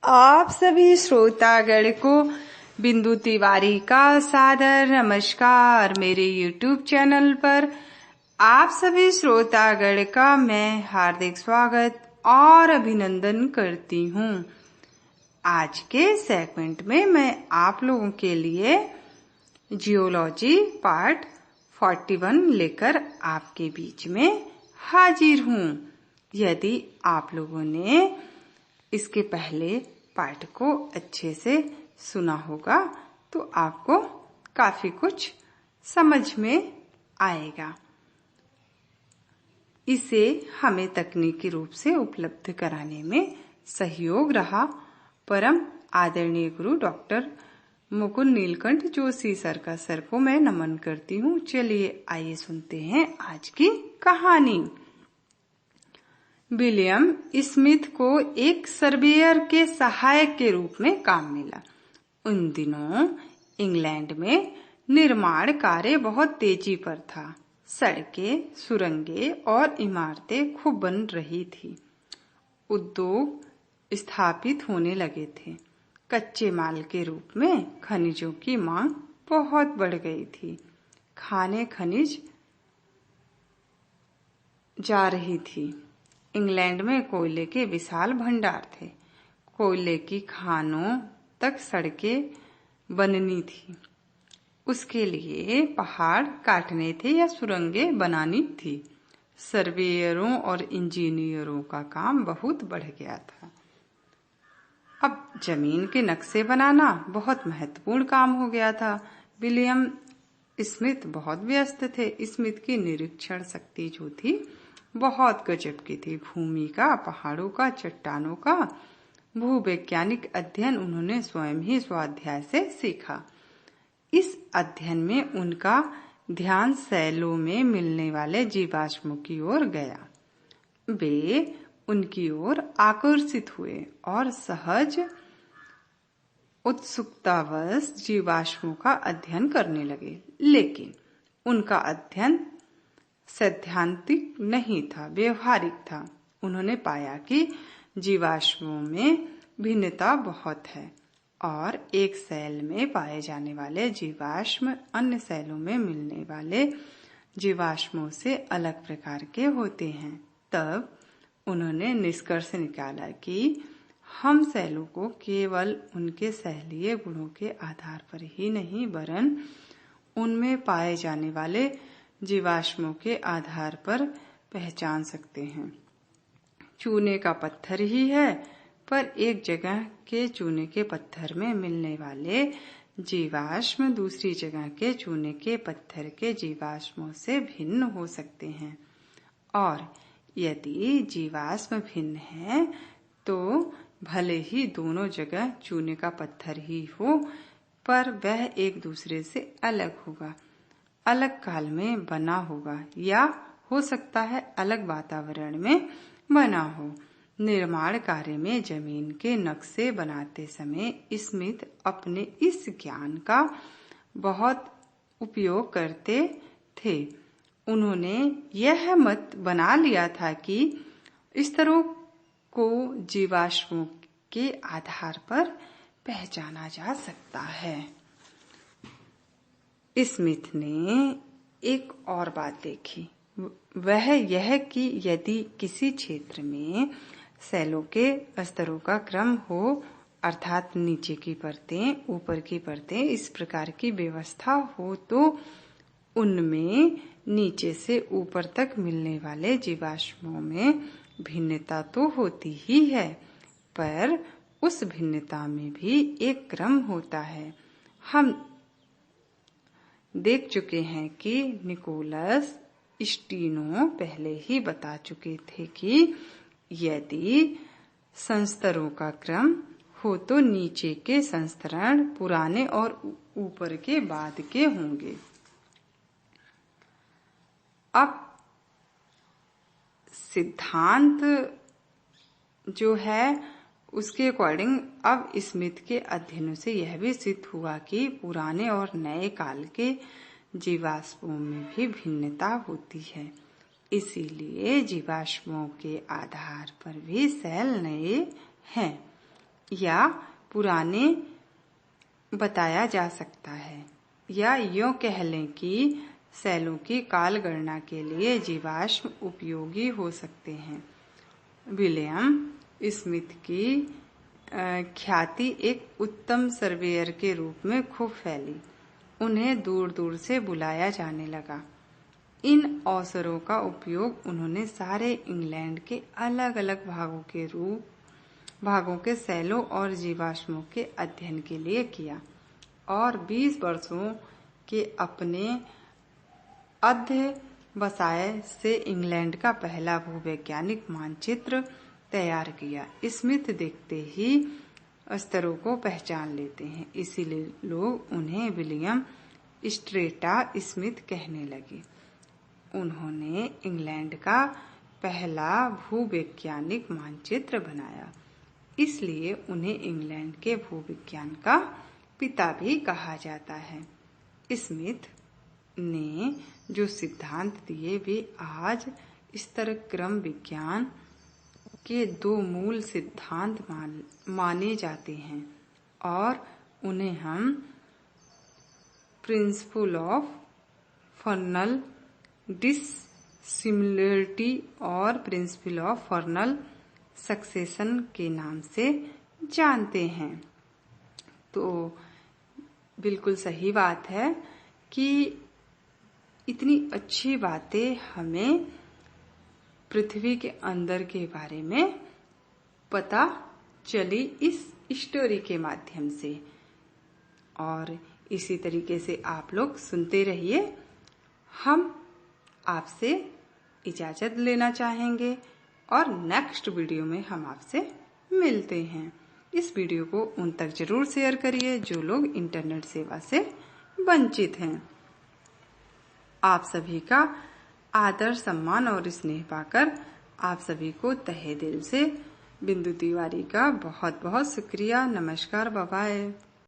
आप सभी श्रोतागण को बिंदु तिवारी का सादर नमस्कार। मेरे YouTube चैनल पर आप सभी श्रोतागण का मैं हार्दिक स्वागत और अभिनंदन करती हूँ। आज के सेगमेंट में मैं आप लोगों के लिए जियोलॉजी पार्ट 41 लेकर आपके बीच में हाजिर हूँ। यदि आप लोगों ने इसके पहले पार्ट को अच्छे से सुना होगा तो आपको काफी कुछ समझ में आएगा। इसे हमें तकनीकी रूप से उपलब्ध कराने में सहयोग रहा परम आदरणीय गुरु डॉक्टर मुकुंद नीलकंठ जोशी सर का सर को मैं नमन करती हूँ। चलिए आइए सुनते हैं आज की कहानी। विलियम स्मिथ को एक सर्वेयर के सहायक के रूप में काम मिला। उन दिनों इंग्लैंड में निर्माण कार्य बहुत तेजी पर था। सड़कें, सुरंगें और इमारतें खूब बन रही थी। उद्योग स्थापित होने लगे थे। कच्चे माल के रूप में खनिजों की मांग बहुत बढ़ गई थी। खाने खनिज जा रही थी। इंग्लैंड में कोयले के विशाल भंडार थे। कोयले की खानों तक सड़कें बननी थी। उसके लिए पहाड़ काटने थे या सुरंगें बनानी थी। सर्वेयरों और इंजीनियरों का काम बहुत बढ़ गया था। अब जमीन के नक्शे बनाना बहुत महत्वपूर्ण काम हो गया था। विलियम स्मिथ बहुत व्यस्त थे। स्मिथ की निरीक्षण शक्ति जो थी बहुत गजब की थी। भूमि का, पहाड़ों का, चट्टानों का भूवैज्ञानिक अध्ययन उन्होंने स्वयं ही स्वाध्याय से सीखा। इस अध्ययन में उनका ध्यान सैलों में मिलने वाले जीवाश्मों की ओर गया। वे उनकी ओर आकर्षित हुए और सहज उत्सुकतावश जीवाश्मों का अध्ययन करने लगे। लेकिन उनका अध्ययन सैद्धांतिक नहीं था, व्यवहारिक था। उन्होंने पाया कि जीवाश्मों में भिन्नता बहुत है और एक सेल में पाए जाने वाले जीवाश्म अन्य सेलों में मिलने वाले जीवाश्मों से अलग प्रकार के होते हैं। तब उन्होंने निष्कर्ष निकाला कि हम सेलों को केवल उनके सेलीय गुणों के आधार पर ही नहीं वरन उनमें पाए जाने वाले जीवाश्मों के आधार पर पहचान सकते हैं। चूने का पत्थर ही है, पर एक जगह के चूने के पत्थर में मिलने वाले जीवाश्म दूसरी जगह के चूने के पत्थर के जीवाश्मों से भिन्न हो सकते हैं। और यदि जीवाश्म भिन्न है तो भले ही दोनों जगह चूने का पत्थर ही हो, पर वह एक दूसरे से अलग होगा, अलग काल में बना होगा या हो सकता है अलग वातावरण में बना हो। निर्माण कार्य में जमीन के नक्शे बनाते समय स्मिथ अपने इस ज्ञान का बहुत उपयोग करते थे। उन्होंने यह मत बना लिया था कि स्तरों को जीवाश्मों के आधार पर पहचाना जा सकता है। स्मिथ ने एक और बात देखी, वह यह कि यदि किसी क्षेत्र में सेलों के स्तरों का क्रम हो, अर्थात नीचे की परतें, ऊपर की परतें, इस प्रकार की व्यवस्था हो, तो उनमें नीचे से ऊपर तक मिलने वाले जीवाश्मों में भिन्नता तो होती ही है, पर उस भिन्नता में भी एक क्रम होता है। हम देख चुके हैं कि निकोलस स्टीनो पहले ही बता चुके थे कि यदि संस्तरों का क्रम हो तो नीचे के संस्तरण पुराने और ऊपर के बाद के होंगे। अब सिद्धांत जो है उसके अकॉर्डिंग अब स्मिथ के अध्ययनों से यह भी सिद्ध हुआ कि पुराने और नए काल के जीवाश्मों में भी भिन्नता होती है। इसीलिए जीवाश्मों के आधार पर भी सेल नए हैं। या पुराने बताया जा सकता है, या यूं कह लें कि सेलों की काल गणना के लिए जीवाश्म उपयोगी हो सकते हैं। विलियम स्मिथ की ख्याति एक उत्तम सर्वेयर के रूप में खूब फैली। उन्हें दूर दूर से बुलाया जाने लगा। इन अवसरों का उपयोग उन्होंने सारे इंग्लैंड के अलग अलग भागों के सेलों और जीवाश्मों के अध्ययन के लिए किया और 20 वर्षों के अपने अध्यवसाय से इंग्लैंड का पहला भूवैज्ञानिक मानचित्र तैयार किया। स्मिथ देखते ही स्तरों को पहचान लेते हैं, इसीलिए लोग उन्हें विलियम स्ट्रेटा स्मिथ कहने लगे। उन्होंने इंग्लैंड का पहला भूवैज्ञानिक मानचित्र बनाया, इसलिए उन्हें इंग्लैंड के भूविज्ञान का पिता भी कहा जाता है। स्मिथ ने जो सिद्धांत दिए वे आज स्तर क्रम विज्ञान के 2 मूल सिद्धांत माने जाते हैं और उन्हें हम प्रिंसिपल ऑफ फर्नल डिसिमिलरिटी और प्रिंसिपल ऑफ फर्नल सक्सेशन के नाम से जानते हैं। तो बिल्कुल सही बात है कि इतनी अच्छी बातें हमें पृथ्वी के अंदर के बारे में पता चली इस स्टोरी के माध्यम से। और इसी तरीके से आप लोग सुनते रहिए। हम आपसे इजाजत लेना चाहेंगे और नेक्स्ट वीडियो में हम आपसे मिलते हैं। इस वीडियो को उन तक जरूर शेयर करिए जो लोग इंटरनेट सेवा से वंचित हैं। आप सभी का आदर, सम्मान और स्नेह पाकर आप सभी को तहे दिल से बिंदु तिवारी का बहुत बहुत शुक्रिया। नमस्कार, बाय बाय।